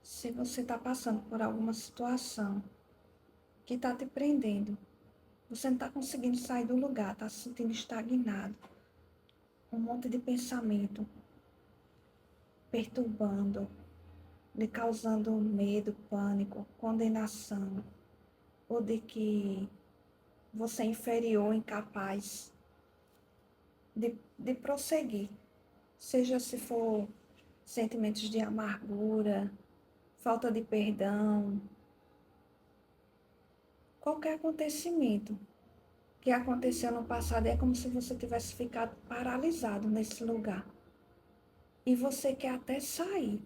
Se você está passando por alguma situação que está te prendendo, você não está conseguindo sair do lugar, está se sentindo estagnado, um monte de pensamento perturbando, lhe causando medo, pânico, condenação, ou de que você é inferior, incapaz de prosseguir, seja se for sentimentos de amargura, falta de perdão, qualquer acontecimento que aconteceu no passado é como se você tivesse ficado paralisado nesse lugar. E você quer até sair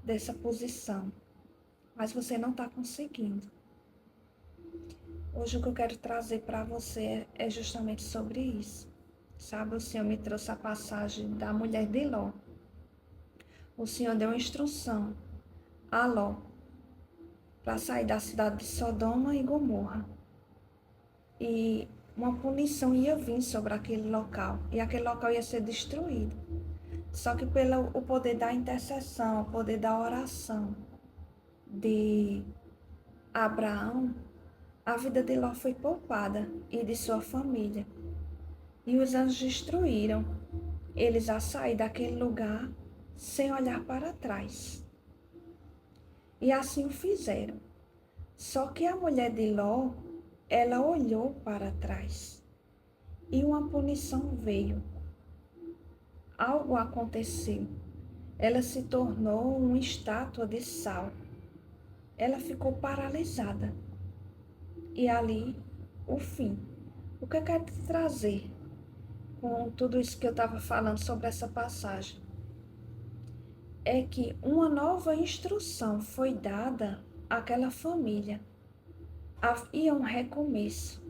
dessa posição, mas você não está conseguindo. Hoje o que eu quero trazer para você é justamente sobre isso. Sabe, o Senhor me trouxe a passagem da mulher de Ló. O Senhor deu uma instrução a Ló para sair da cidade de Sodoma e Gomorra. E uma punição ia vir sobre aquele local. E aquele local ia ser destruído. Só que pelo o poder da intercessão, o poder da oração de Abraão, a vida de Ló foi poupada e de sua família. E os anjos destruíram eles a sair daquele lugar sem olhar para trás. E assim o fizeram. Só que a mulher de Ló, ela olhou para trás e uma punição veio. Algo aconteceu. Ela se tornou uma estátua de sal. Ela ficou paralisada. E ali, o fim. O que eu quero te trazer com tudo isso que eu estava falando sobre essa passagem é que uma nova instrução foi dada àquela família. Havia um recomeço.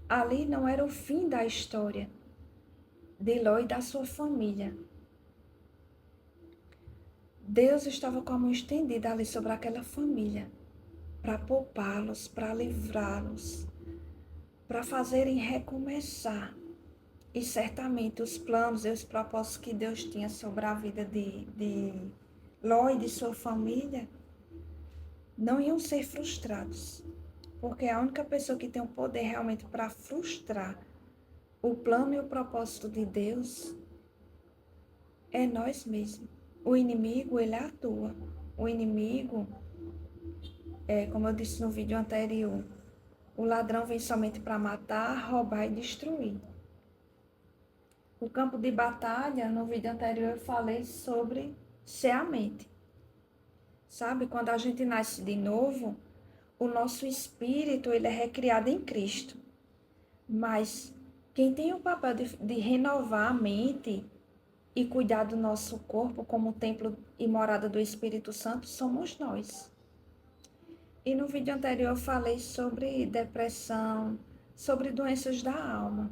Ali não era o fim da história de Ló e da sua família. Deus estava com a mão estendida ali sobre aquela família, para poupá-los, para livrá-los, para fazerem recomeçar. E certamente os planos e os propósitos que Deus tinha sobre a vida de Ló e de sua família não iam ser frustrados. Porque a única pessoa que tem o poder realmente para frustrar o plano e o propósito de Deus é nós mesmos. O inimigo, ele atua. O inimigo, como eu disse no vídeo anterior, o ladrão vem somente para matar, roubar e destruir. O campo de batalha, no vídeo anterior, eu falei sobre ser a mente. Sabe, quando a gente nasce de novo, o nosso espírito ele é recriado em Cristo. Mas quem tem o papel de renovar a mente e cuidar do nosso corpo como templo e morada do Espírito Santo somos nós. E no vídeo anterior eu falei sobre depressão, sobre doenças da alma.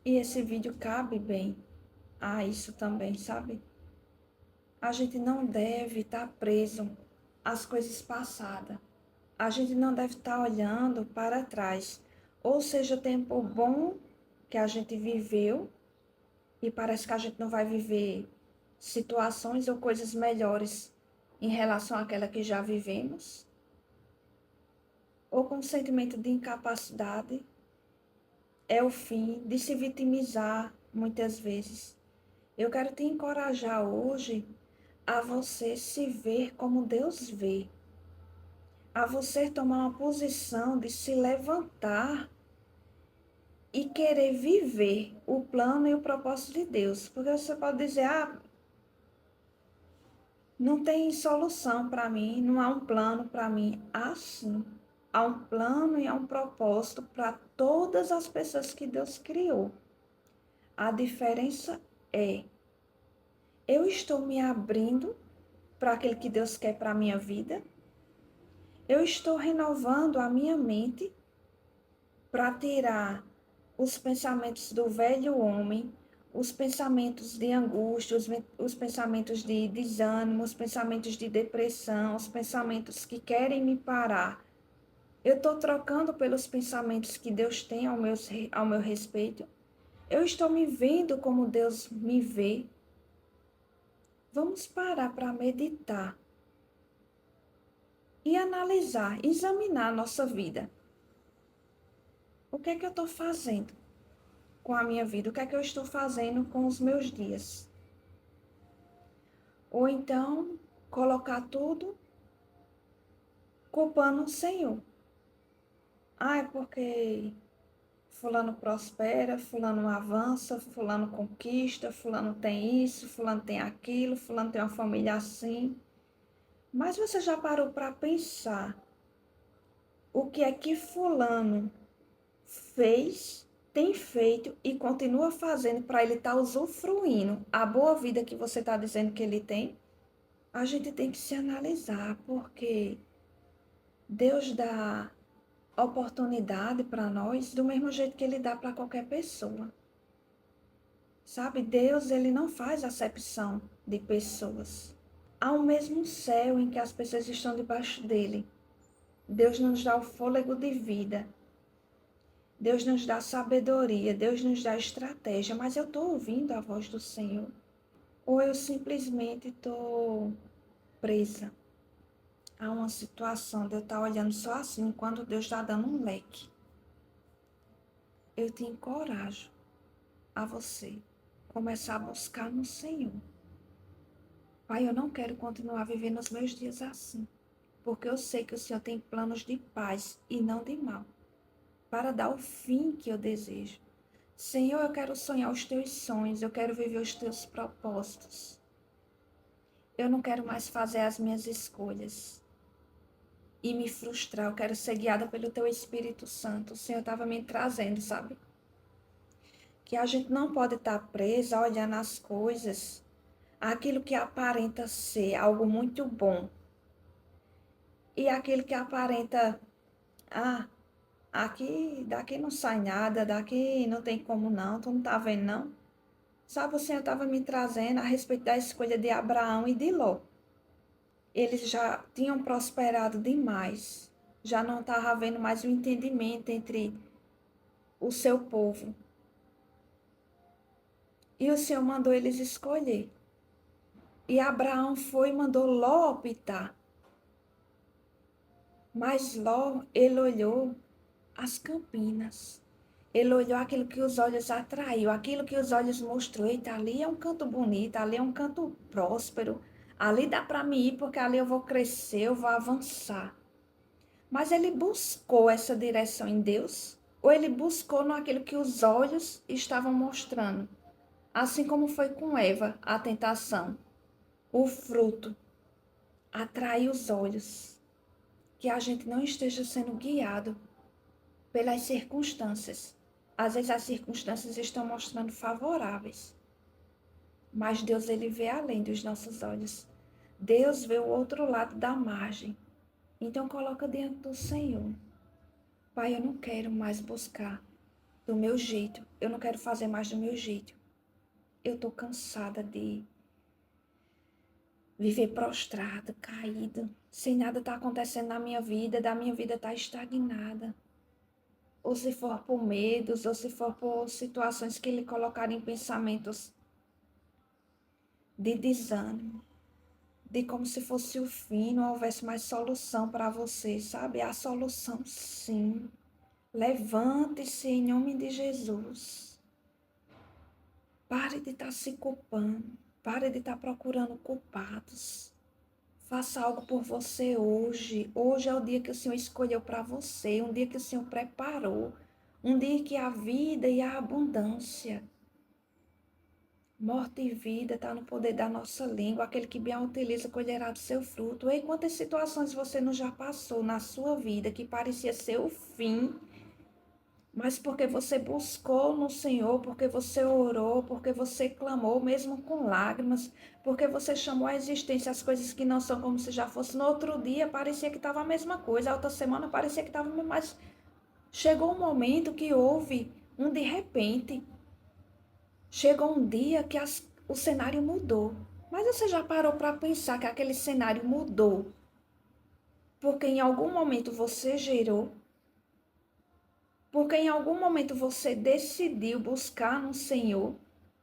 E esse vídeo cabe bem a isso também, sabe? A gente não deve estar preso às coisas passadas. A gente não deve estar olhando para trás. Ou seja, tempo bom que a gente viveu e parece que a gente não vai viver situações ou coisas melhores em relação àquela que já vivemos. Ou com um sentimento de incapacidade. É o fim de se vitimizar muitas vezes. Eu quero te encorajar hoje a você se ver como Deus vê, a você tomar uma posição de se levantar e querer viver o plano e o propósito de Deus. Porque você pode dizer, não tem solução para mim, não há um plano para mim. Há sim, há um plano e há um propósito para todas as pessoas que Deus criou. A diferença é, eu estou me abrindo para aquilo que Deus quer para a minha vida? Eu estou renovando a minha mente para tirar os pensamentos do velho homem, os pensamentos de angústia, os pensamentos de desânimo, os pensamentos de depressão, os pensamentos que querem me parar. Eu estou trocando pelos pensamentos que Deus tem ao meu respeito. Eu estou me vendo como Deus me vê. Vamos parar para meditar e analisar, examinar a nossa vida. O que é que eu estou fazendo com a minha vida? O que é que eu estou fazendo com os meus dias? Ou então, colocar tudo culpando o Senhor. Ah, é porque fulano prospera, fulano avança, fulano conquista, fulano tem isso, fulano tem aquilo, fulano tem uma família assim. Mas você já parou para pensar o que é que fulano fez, tem feito e continua fazendo para ele estar usufruindo a boa vida que você está dizendo que ele tem? A gente tem que se analisar, porque Deus dá oportunidade para nós do mesmo jeito que ele dá para qualquer pessoa. Sabe, Deus, ele não faz acepção de pessoas. Há o mesmo céu em que as pessoas estão debaixo dele. Deus nos dá o fôlego de vida. Deus nos dá sabedoria, Deus nos dá estratégia, mas eu estou ouvindo a voz do Senhor. Ou eu simplesmente estou presa a uma situação de eu estar olhando só assim, quando Deus está dando um leque. Eu te encorajo a você começar a buscar no Senhor. Pai, eu não quero continuar vivendo os meus dias assim, porque eu sei que o Senhor tem planos de paz e não de mal, para dar o fim que eu desejo. Senhor, eu quero sonhar os teus sonhos, eu quero viver os teus propósitos. Eu não quero mais fazer as minhas escolhas e me frustrar, eu quero ser guiada pelo teu Espírito Santo. O Senhor estava me trazendo, sabe? Que a gente não pode estar presa a olhar nas coisas, aquilo que aparenta ser algo muito bom e aquilo que aparenta, ah, daqui não sai nada, daqui não tem como não, tu não tá vendo não? Sabe, o Senhor estava me trazendo a respeito da escolha de Abraão e de Ló. Eles já tinham prosperado demais, já não estava havendo mais o entendimento entre o seu povo. E o Senhor mandou eles escolher. E Abraão foi e mandou Ló optar. Mas Ló, ele olhou as campinas. Ele olhou aquilo que os olhos atraiu, aquilo que os olhos mostrou. Eita, ali é um canto bonito, ali é um canto próspero. Ali dá para mim ir, porque ali eu vou crescer, eu vou avançar. Mas ele buscou essa direção em Deus? Ou ele buscou naquilo que os olhos estavam mostrando? Assim como foi com Eva, a tentação. O fruto atraiu os olhos. Que a gente não esteja sendo guiado pelas circunstâncias. Às vezes as circunstâncias estão mostrando favoráveis, mas Deus, ele vê além dos nossos olhos. Deus vê o outro lado da margem. Então coloca diante do Senhor. Pai, eu não quero mais buscar do meu jeito. Eu não quero fazer mais do meu jeito. Eu estou cansada de viver prostrada, caída, sem nada estar acontecendo na minha vida, da minha vida estar estagnada. Ou se for por medos, ou se for por situações que lhe colocaram em pensamentos de desânimo, de como se fosse o fim, não houvesse mais solução para você, sabe? Há solução, sim. Levante-se em nome de Jesus. Pare de estar se culpando, pare de estar procurando culpados. Faça algo por você hoje. Hoje é o dia que o Senhor escolheu para você, um dia que o Senhor preparou, um dia que a vida e a abundância, morte e vida está no poder da nossa língua. Aquele que bem a utiliza colherá do seu fruto. E quantas situações você não já passou na sua vida que parecia ser o fim, mas porque você buscou no Senhor, porque você orou, porque você clamou, mesmo com lágrimas, porque você chamou à existência as coisas que não são como se já fosse. No outro dia parecia que estava a mesma coisa, a outra semana parecia que estava, mas chegou um momento que houve um de repente. Chegou um dia que o cenário mudou. Mas você já parou para pensar que aquele cenário mudou porque em algum momento você gerou? Porque em algum momento você decidiu buscar no Senhor.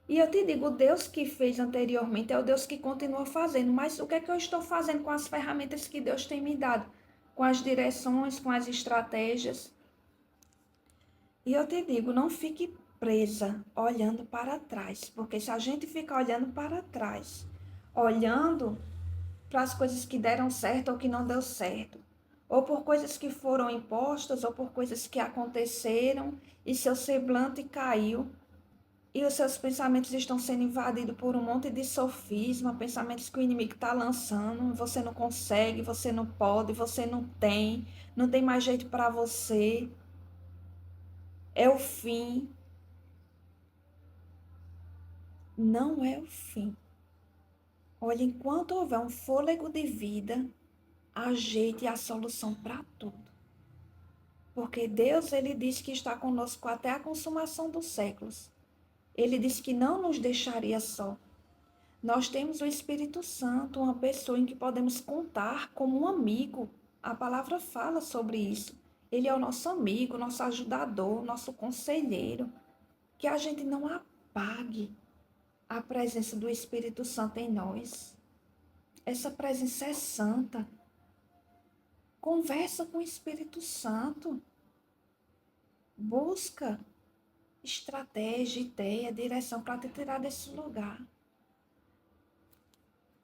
E eu te digo, o Deus que fez anteriormente é o Deus que continua fazendo. Mas o que é que eu estou fazendo com as ferramentas que Deus tem me dado? com as direções, com as estratégias. E eu te digo, não fique presa olhando para trás, porque se a gente ficar olhando para trás, olhando para as coisas que deram certo ou que não deu certo, ou por coisas que foram impostas, ou por coisas que aconteceram, e seu semblante caiu, e os seus pensamentos estão sendo invadidos por um monte de sofisma, pensamentos que o inimigo está lançando, você não consegue, você não pode, você não tem mais jeito para você, é o fim. Não é o fim. Olha, enquanto houver um fôlego de vida, ajeite a solução para tudo. Porque Deus, ele diz que está conosco até a consumação dos séculos. Ele disse que não nos deixaria só. Nós temos o Espírito Santo, uma pessoa em que podemos contar como um amigo. A palavra fala sobre isso. Ele é o nosso amigo, nosso ajudador, nosso conselheiro. Que a gente não apague a presença do Espírito Santo em nós. Essa presença é santa. Conversa com o Espírito Santo. Busca estratégia, ideia, direção para te tirar desse lugar.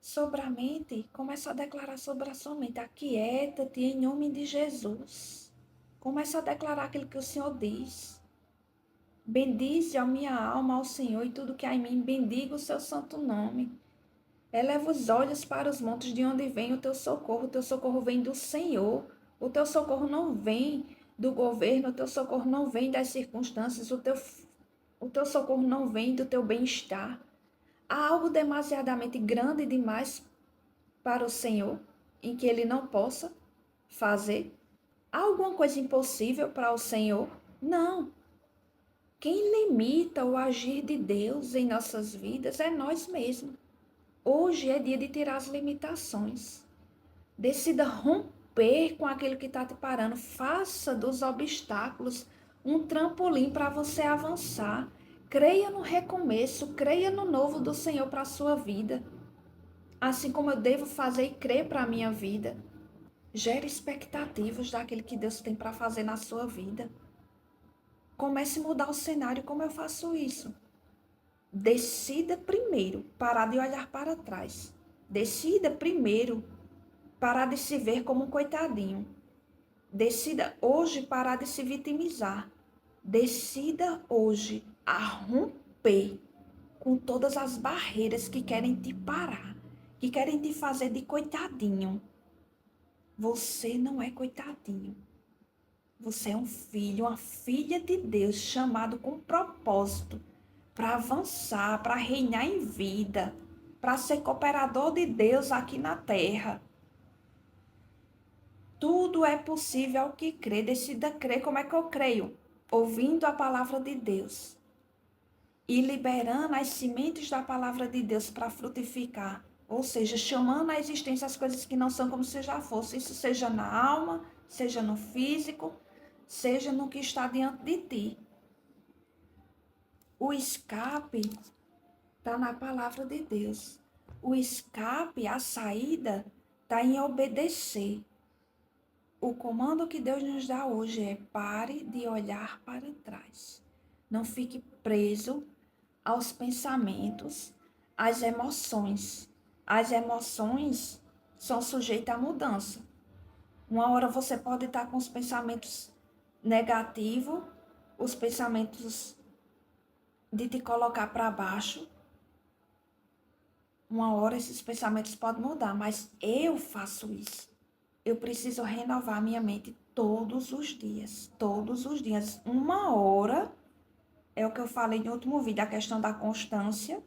Sobre a mente, começa a declarar sobre a sua mente. Aquieta-te em nome de Jesus. Começa a declarar aquilo que o Senhor diz. Bendize a minha alma ao Senhor e tudo que há em mim, bendiga o seu santo nome. Eleva os olhos para os montes de onde vem o teu socorro vem do Senhor. O teu socorro não vem do governo, o teu socorro não vem das circunstâncias, o teu socorro não vem do teu bem-estar. Há algo demasiadamente grande demais para o Senhor, em que Ele não possa fazer? Há alguma coisa impossível para o Senhor? Não. Quem limita o agir de Deus em nossas vidas é nós mesmos. Hoje é dia de tirar as limitações. Decida romper com aquilo que está te parando. Faça dos obstáculos um trampolim para você avançar. Creia no recomeço, creia no novo do Senhor para a sua vida. Assim como eu devo fazer e crer para a minha vida. Gere expectativas daquilo que Deus tem para fazer na sua vida. Comece a mudar o cenário. Como eu faço isso? Decida primeiro parar de olhar para trás. Decida primeiro parar de se ver como um coitadinho. Decida hoje parar de se vitimizar. Decida hoje a romper com todas as barreiras que querem te parar, que querem te fazer de coitadinho. Você não é coitadinho. Você é um filho, uma filha de Deus, chamado com propósito para avançar, para reinar em vida, para ser cooperador de Deus aqui na terra. Tudo é possível ao que crê. Decida crer. Como é que eu creio? Ouvindo a palavra de Deus e liberando as sementes da palavra de Deus para frutificar. Ou seja, chamando à existência as coisas que não são como se já fossem. Isso seja na alma, seja no físico, seja no que está diante de ti. O escape está na palavra de Deus. O escape, a saída, está em obedecer. O comando que Deus nos dá hoje é: pare de olhar para trás. Não fique preso aos pensamentos, às emoções. As emoções são sujeitas à mudança. Uma hora você pode estar com os pensamentos negativos, os pensamentos de te colocar para baixo. Uma hora esses pensamentos podem mudar, mas eu faço isso. Eu preciso renovar minha mente todos os dias. Todos os dias. Uma hora, é o que eu falei no último vídeo, a questão da constância.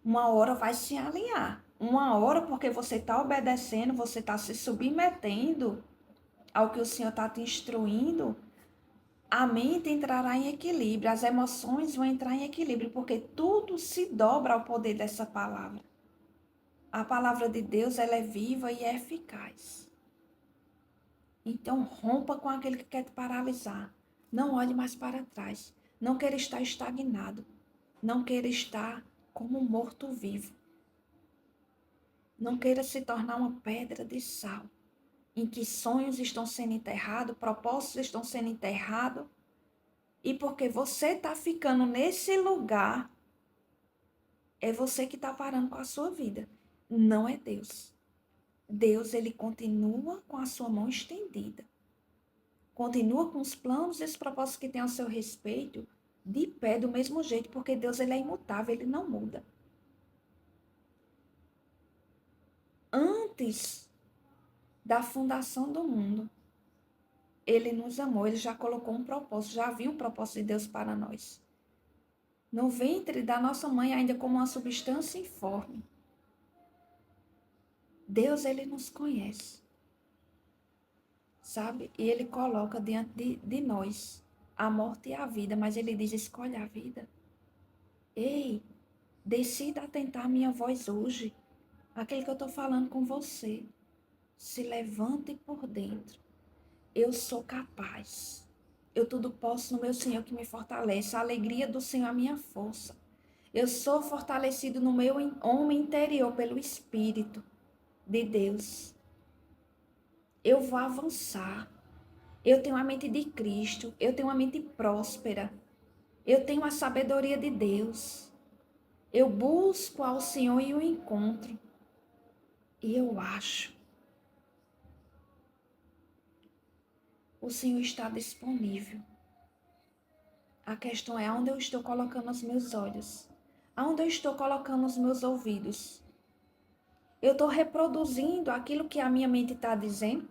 Uma hora vai se alinhar. Uma hora, porque você está obedecendo, você está se submetendo ao que o Senhor está te instruindo, a mente entrará em equilíbrio, as emoções vão entrar em equilíbrio, porque tudo se dobra ao poder dessa palavra. A palavra de Deus, ela é viva e é eficaz. Então, rompa com aquele que quer te paralisar. Não olhe mais para trás. Não queira estar estagnado. Não queira estar como um morto-vivo. Não queira se tornar uma pedra de sal. em que sonhos estão sendo enterrados, propósitos estão sendo enterrados, e porque você está ficando nesse lugar, é você que está parando com a sua vida, não é Deus. Deus, ele continua com a sua mão estendida, continua com os planos e os propósitos que tem ao seu respeito, de pé do mesmo jeito, porque Deus, ele é imutável, ele não muda. Antes da fundação do mundo, ele nos amou, ele já colocou um propósito, já viu um propósito de Deus para nós. No ventre da nossa mãe, ainda como uma substância informe. Deus, ele nos conhece, sabe? E ele coloca diante de nós a morte e a vida, mas ele diz, escolhe a vida. Ei, decida atentar a minha voz hoje, aquele que eu estou falando com você. Se levante por dentro. Eu sou capaz. Eu tudo posso no meu Senhor que me fortalece. A alegria do Senhor é a minha força. Eu sou fortalecido no meu homem interior pelo Espírito de Deus. Eu vou avançar. Eu tenho a mente de Cristo. Eu tenho uma mente próspera. Eu tenho a sabedoria de Deus. Eu busco ao Senhor e o encontro. E eu acho. O Senhor está disponível. A questão é aonde eu estou colocando os meus olhos. Aonde eu estou colocando os meus ouvidos. Eu estou reproduzindo aquilo que a minha mente está dizendo.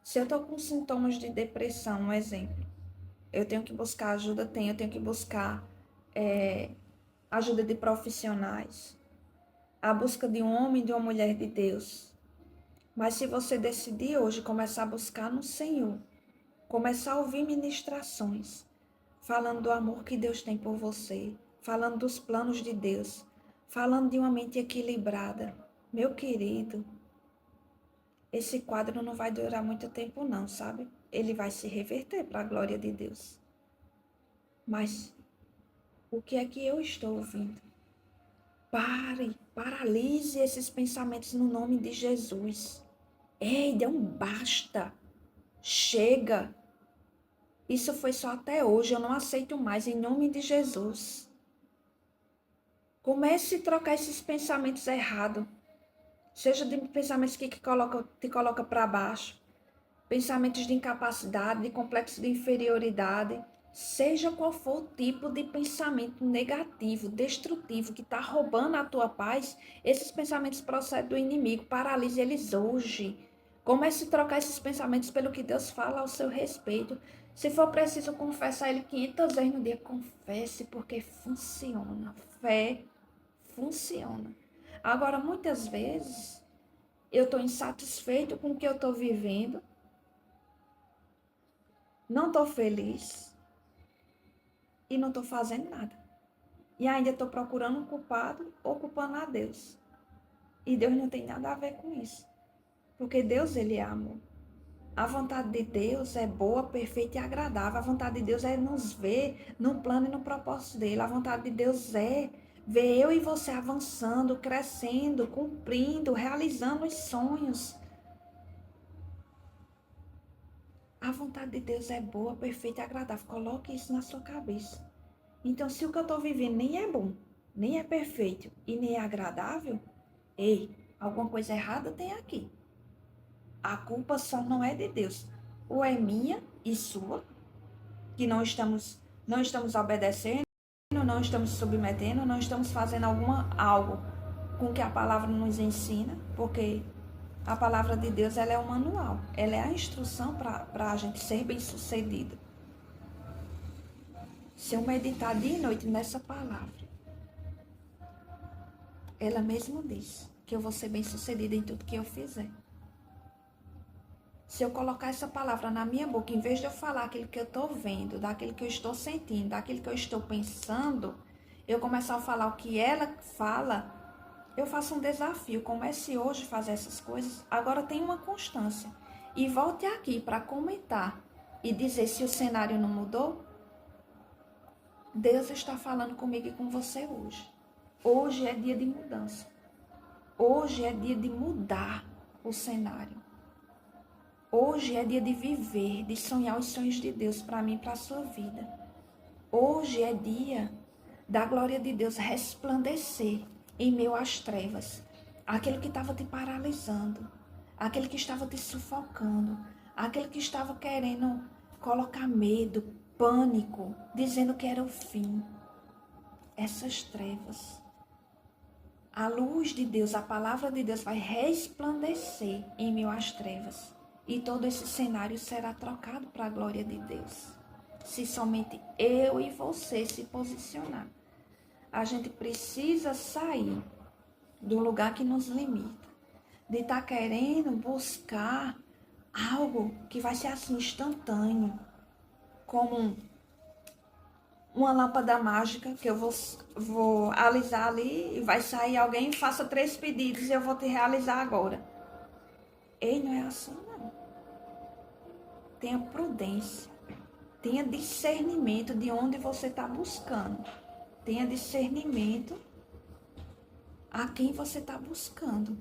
Se eu estou com sintomas de depressão, um exemplo. Eu tenho que buscar ajuda? Eu tenho que buscar ajuda de profissionais. A busca de um homem e de uma mulher de Deus. Mas se você decidir hoje começar a buscar no Senhor, começar a ouvir ministrações, falando do amor que Deus tem por você, falando dos planos de Deus, falando de uma mente equilibrada, meu querido, esse quadro não vai durar muito tempo não, sabe? Ele vai se reverter para a glória de Deus. Mas o que é que eu estou ouvindo? Paralise esses pensamentos no nome de Jesus. Ei, dê um basta. Chega. Isso foi só até hoje, eu não aceito mais, em nome de Jesus. Comece a trocar esses pensamentos errados. Seja de pensamentos que te coloca para baixo. Pensamentos de incapacidade, de complexo de inferioridade. Seja qual for o tipo de pensamento negativo, destrutivo, que está roubando a tua paz, esses pensamentos procedem do inimigo. Paralise eles hoje. Comece a trocar esses pensamentos pelo que Deus fala ao seu respeito. Se for preciso confessar Ele 500 vezes no dia, confesse, porque funciona. Fé funciona. Agora, muitas vezes, eu estou insatisfeito com o que eu estou vivendo, não estou feliz e não estou fazendo nada. E ainda estou procurando um culpado ou culpando a Deus. E Deus não tem nada a ver com isso. Porque Deus, ele é amor. A vontade de Deus é boa, perfeita e agradável. A vontade de Deus é nos ver no plano e no propósito dele. A vontade de Deus é ver eu e você avançando, crescendo, cumprindo, realizando os sonhos. A vontade de Deus é boa, perfeita e agradável. Coloque isso na sua cabeça. Então, se o que eu estou vivendo nem é bom, nem é perfeito e nem é agradável, ei, alguma coisa errada tem aqui. A culpa só não é de Deus. Ou é minha e sua, que não estamos obedecendo, não estamos submetendo, não estamos fazendo algo com que a palavra nos ensina, porque a palavra de Deus, ela é o manual, ela é a instrução para a gente ser bem-sucedido. Se eu meditar dia e noite nessa palavra, ela mesma diz que eu vou ser bem-sucedida em tudo que eu fizer. Se eu colocar essa palavra na minha boca, em vez de eu falar aquilo que eu estou vendo, daquilo que eu estou sentindo, daquilo que eu estou pensando, eu começar a falar o que ela fala, eu faço um desafio. Comece hoje a fazer essas coisas. Agora tem uma constância. E volte aqui para comentar e dizer se o cenário não mudou. Deus está falando comigo e com você hoje. Hoje é dia de mudança. Hoje é dia de mudar. o cenário. Hoje é dia de viver, de sonhar os sonhos de Deus para mim e para a sua vida. Hoje é dia da glória de Deus resplandecer em meio às trevas. Aquele que estava te paralisando, aquele que estava te sufocando, aquele que estava querendo colocar medo, pânico, dizendo que era o fim. Essas trevas. A luz de Deus, a palavra de Deus vai resplandecer em meio às trevas. E todo esse cenário será trocado para a glória de Deus. Se somente eu e você se posicionar. A gente precisa sair do lugar que nos limita. De estar querendo buscar algo que vai ser assim instantâneo. Como uma lâmpada mágica que eu vou alisar ali e vai sair alguém, faça 3 pedidos e eu vou te realizar agora. Ei, não é assim não. Tenha prudência. Tenha discernimento de onde você está buscando. Tenha discernimento a quem você está buscando.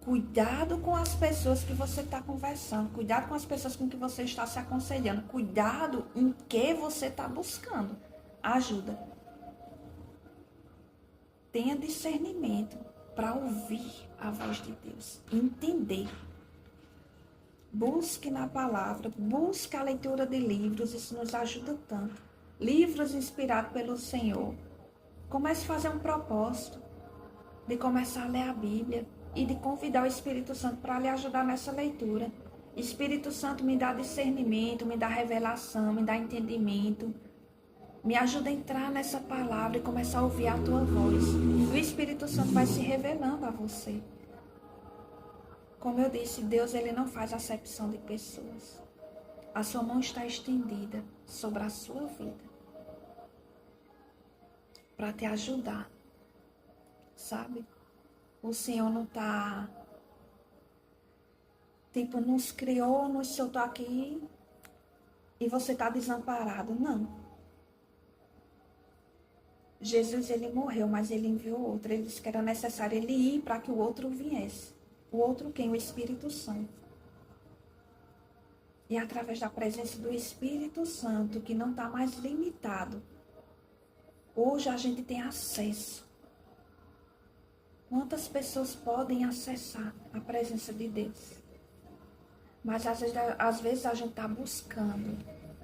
Cuidado com as pessoas que você está conversando. Cuidado com as pessoas com que você está se aconselhando. Cuidado em que você está buscando ajuda. Tenha discernimento para ouvir a voz de Deus. Entender. Busque na palavra. Busque a leitura de livros. Isso nos ajuda tanto. Livros inspirados pelo Senhor. Comece a fazer um propósito de começar a ler a Bíblia e de convidar o Espírito Santo para lhe ajudar nessa leitura. Espírito Santo, me dá discernimento, me dá revelação, me dá entendimento. Me ajuda a entrar nessa palavra e começar a ouvir a tua voz. E o Espírito Santo vai se revelando a você. Como eu disse, Deus ele não faz acepção de pessoas. A sua mão está estendida sobre a sua vida para te ajudar, sabe? O Senhor não está, nos criou, nos soltou aqui e você está desamparado. Não. Jesus, ele morreu, mas ele enviou outro. Ele disse que era necessário ele ir para que o outro viesse. O outro quem? O Espírito Santo. E através da presença do Espírito Santo, que não está mais limitado, hoje a gente tem acesso. Quantas pessoas podem acessar a presença de Deus? Mas às vezes a gente está buscando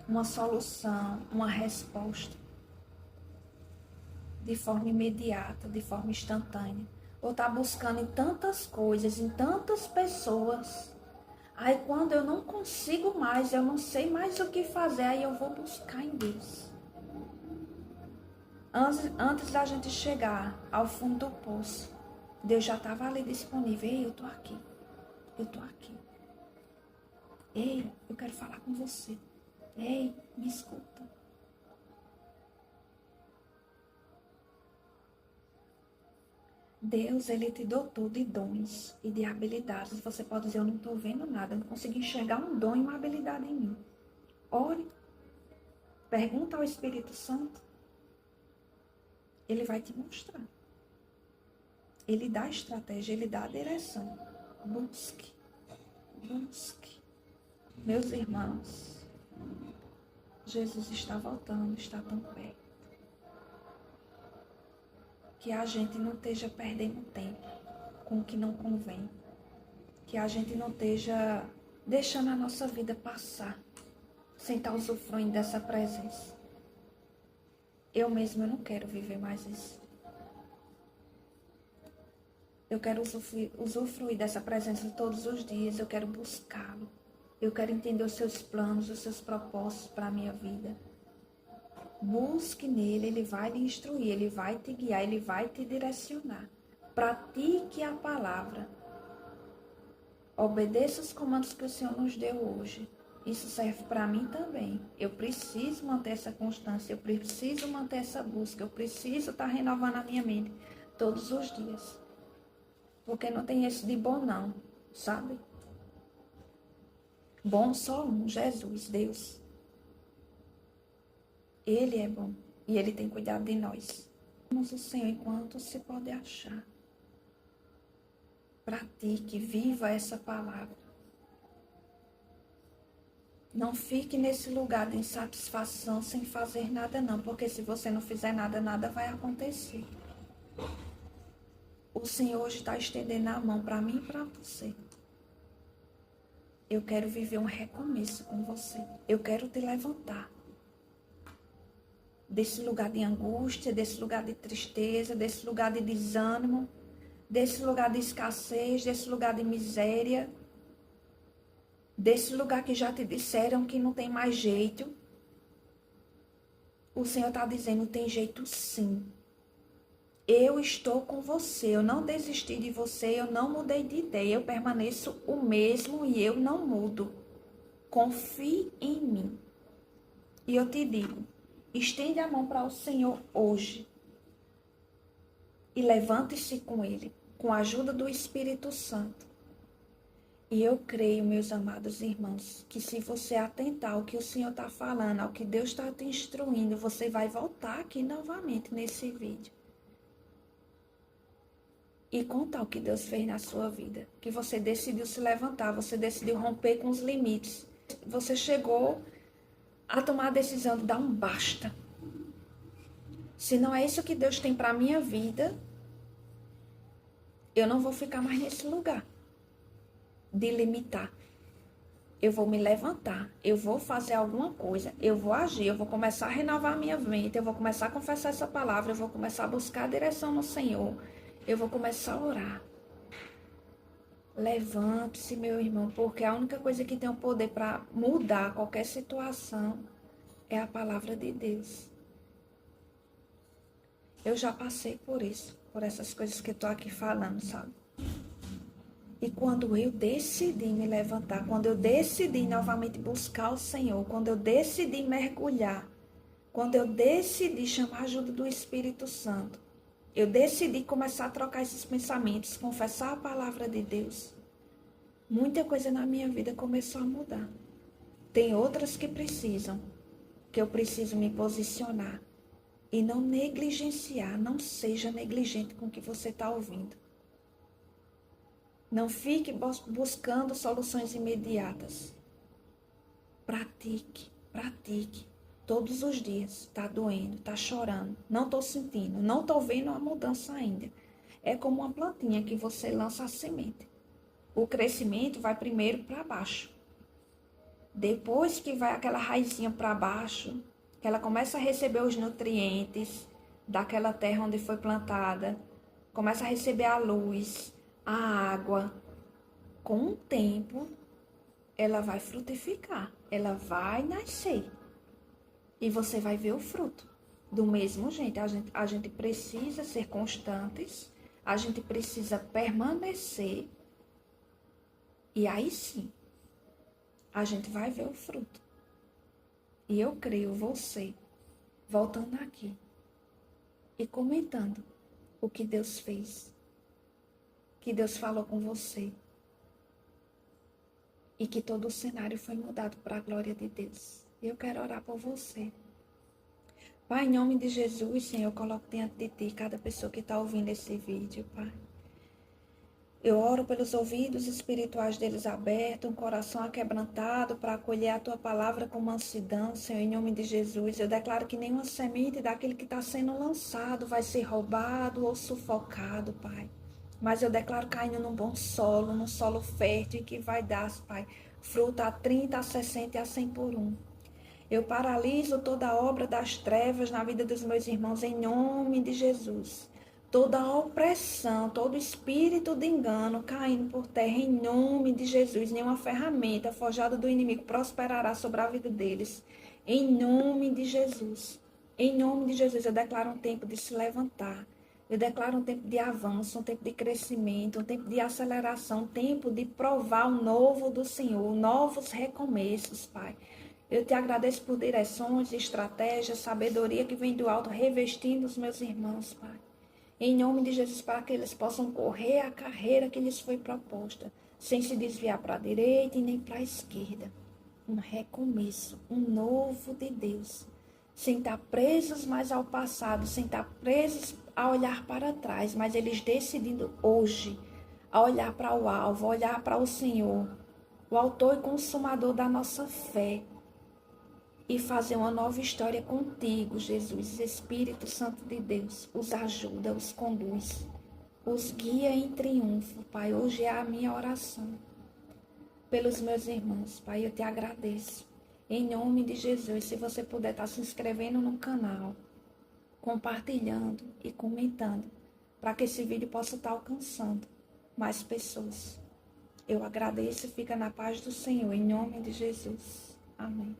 uma solução, uma resposta de forma imediata, de forma instantânea. Ou está buscando em tantas coisas, em tantas pessoas. Aí quando eu não consigo mais, eu não sei mais o que fazer, aí eu vou buscar em Deus. Antes da gente chegar ao fundo do poço, Deus já estava ali disponível. Ei, eu estou aqui. Eu estou aqui. Ei, eu quero falar com você. Ei, me escuta. Deus, ele te dotou de dons e de habilidades. Você pode dizer, eu não estou vendo nada, eu não consigo enxergar um dom e uma habilidade em mim. Ore. Pergunta ao Espírito Santo. Ele vai te mostrar. Ele dá estratégia, ele dá a direção. Busque. Busque. Meus irmãos, Jesus está voltando, está tão perto. Que a gente não esteja perdendo tempo com o que não convém. Que a gente não esteja deixando a nossa vida passar sem estar usufruindo dessa presença. Eu mesma não quero viver mais isso. Eu quero usufruir dessa presença todos os dias. Eu quero buscá-lo. Eu quero entender os seus planos, os seus propósitos para a minha vida. Busque nele, ele vai lhe instruir, ele vai te guiar, ele vai te direcionar. Pratique a palavra. Obedeça os comandos que o Senhor nos deu hoje. Isso serve para mim também. Eu preciso manter essa constância, eu preciso manter essa busca, eu preciso estar renovando a minha mente todos os dias. Porque não tem esse de bom não, sabe? Bom só um, Jesus, Deus. Ele é bom e ele tem cuidado de nós. Amamos o Senhor enquanto se pode achar. Pratique, viva essa palavra. Não fique nesse lugar de insatisfação sem fazer nada não, porque se você não fizer nada, nada vai acontecer. O Senhor hoje está estendendo a mão para mim e para você. Eu quero viver um recomeço com você. Eu quero te levantar desse lugar de angústia, desse lugar de tristeza, desse lugar de desânimo, desse lugar de escassez, desse lugar de miséria, desse lugar que já te disseram que não tem mais jeito. O Senhor está dizendo, tem jeito sim. Eu estou com você, eu não desisti de você, eu não mudei de ideia, eu permaneço o mesmo e eu não mudo. Confie em mim. E eu te digo, estende a mão para o Senhor hoje e levante-se com Ele, com a ajuda do Espírito Santo. E eu creio, meus amados irmãos, que se você atentar ao que o Senhor está falando, ao que Deus está te instruindo, você vai voltar aqui novamente nesse vídeo e contar o que Deus fez na sua vida. Que você decidiu se levantar, você decidiu romper com os limites. Você chegou a tomar a decisão de dar um basta. Se não é isso que Deus tem para a minha vida, eu não vou ficar mais nesse lugar de limitar. Eu vou me levantar, eu vou fazer alguma coisa, eu vou agir, eu vou começar a renovar a minha mente, eu vou começar a confessar essa palavra, eu vou começar a buscar a direção no Senhor, eu vou começar a orar. Levante-se, meu irmão, porque a única coisa que tem o poder para mudar qualquer situação é a palavra de Deus. Eu já passei por isso, por essas coisas que eu estou aqui falando, sabe? E quando eu decidi me levantar, quando eu decidi novamente buscar o Senhor, quando eu decidi mergulhar, quando eu decidi chamar a ajuda do Espírito Santo, eu decidi começar a trocar esses pensamentos, confessar a palavra de Deus, muita coisa na minha vida começou a mudar. Tem outras que precisam, que eu preciso me posicionar e não negligenciar, não seja negligente com o que você está ouvindo. Não fique buscando soluções imediatas. Pratique, pratique. Todos os dias. Está doendo, está chorando. Não estou sentindo, não estou vendo a mudança ainda. É como uma plantinha que você lança a semente. O crescimento vai primeiro para baixo. Depois que vai aquela raizinha para baixo, que ela começa a receber os nutrientes daquela terra onde foi plantada, começa a receber a luz, a água, com o tempo, ela vai frutificar, ela vai nascer. E você vai ver o fruto. Do mesmo jeito, a gente precisa ser constantes, a gente precisa permanecer. E aí sim, a gente vai ver o fruto. E eu creio você, voltando aqui e comentando o que Deus fez, que Deus falou com você e que todo o cenário foi mudado para a glória de Deus. Eu quero orar por você. Pai, em nome de Jesus, Senhor, eu coloco diante de Ti cada pessoa que está ouvindo esse vídeo, Pai. Eu oro pelos ouvidos espirituais deles abertos, um coração aquebrantado para acolher a Tua palavra com mansidão, Senhor, em nome de Jesus. Eu declaro que nenhuma semente daquele que está sendo lançado vai ser roubado ou sufocado, Pai. Mas eu declaro caindo num bom solo, num solo fértil e que vai dar, Pai, fruto a 30, a 60 e a 100 por um. Eu paraliso toda a obra das trevas na vida dos meus irmãos em nome de Jesus. Toda a opressão, todo espírito de engano caindo por terra em nome de Jesus. Nenhuma ferramenta forjada do inimigo prosperará sobre a vida deles. Em nome de Jesus. Em nome de Jesus, eu declaro um tempo de se levantar. Eu declaro um tempo de avanço, um tempo de crescimento, um tempo de aceleração, um tempo de provar o novo do Senhor, novos recomeços, Pai. Eu te agradeço por direções, estratégias, sabedoria que vem do alto, revestindo os meus irmãos, Pai. Em nome de Jesus, para que eles possam correr a carreira que lhes foi proposta, sem se desviar para a direita e nem para a esquerda. Um recomeço, um novo de Deus. Sem estar presos mais ao passado, sem estar presos a olhar para trás, mas eles decidindo hoje a olhar para o alvo, a olhar para o Senhor, o autor e consumador da nossa fé, e fazer uma nova história contigo, Jesus. Espírito Santo de Deus, os ajuda, os conduz, os guia em triunfo, Pai. Hoje é a minha oração pelos meus irmãos, Pai. Eu te agradeço. Em nome de Jesus, se você puder estar se inscrevendo no canal, compartilhando e comentando, para que esse vídeo possa estar alcançando mais pessoas. Eu agradeço e fica na paz do Senhor, em nome de Jesus. Amém.